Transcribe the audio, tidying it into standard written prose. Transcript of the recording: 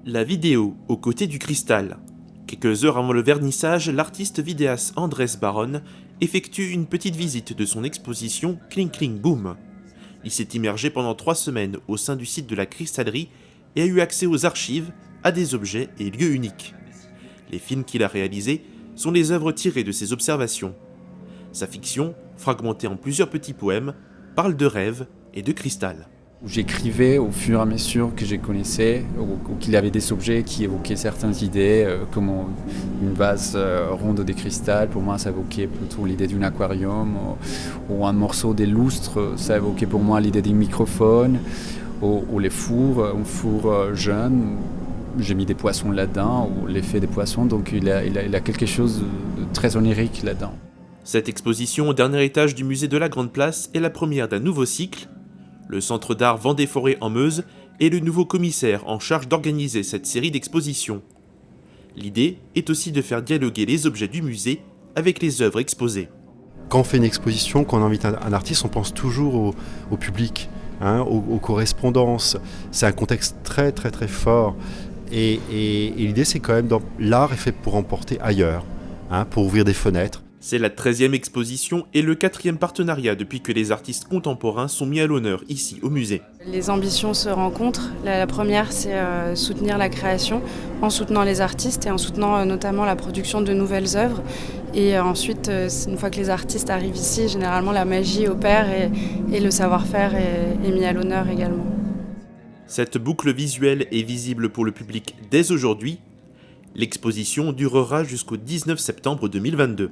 La vidéo aux côtés du cristal. Quelques heures avant le vernissage, l'artiste vidéaste Andrés Barón effectue une petite visite de son exposition Kling Kling Boom. Il s'est immergé pendant 3 semaines au sein du site de la cristallerie et a eu accès aux archives, à des objets et lieux uniques. Les films qu'il a réalisés sont les œuvres tirées de ses observations. Sa fiction, fragmentée en plusieurs petits poèmes, parle de rêves et de cristal. J'écrivais au fur et à mesure que je connaissais, ou qu'il y avait des objets qui évoquaient certaines idées, comme une vase ronde de cristal. Pour moi, ça évoquait plutôt l'idée d'un aquarium, ou un morceau de lustre, ça évoquait pour moi l'idée d'un microphone, ou les fours, un four jeune. J'ai mis des poissons là-dedans, ou l'effet des poissons, donc il a quelque chose de très onirique là-dedans. Cette exposition au dernier étage du musée de la Grande Place est la première d'un nouveau cycle. Le centre d'art Vendée-Forêt en Meuse est le nouveau commissaire en charge d'organiser cette série d'expositions. L'idée est aussi de faire dialoguer les objets du musée avec les œuvres exposées. Quand on fait une exposition, quand on invite un artiste, on pense toujours au public, aux correspondances. C'est un contexte très très très fort. Et l'idée, c'est quand même, l'art est fait pour emporter ailleurs, pour ouvrir des fenêtres. C'est la 13e exposition et le 4e partenariat depuis que les artistes contemporains sont mis à l'honneur ici au musée. Les ambitions se rencontrent. La première, c'est soutenir la création en soutenant les artistes et en soutenant notamment la production de nouvelles œuvres. Et ensuite, une fois que les artistes arrivent ici, généralement la magie opère et le savoir-faire est mis à l'honneur également. Cette boucle visuelle est visible pour le public dès aujourd'hui. L'exposition durera jusqu'au 19 septembre 2022.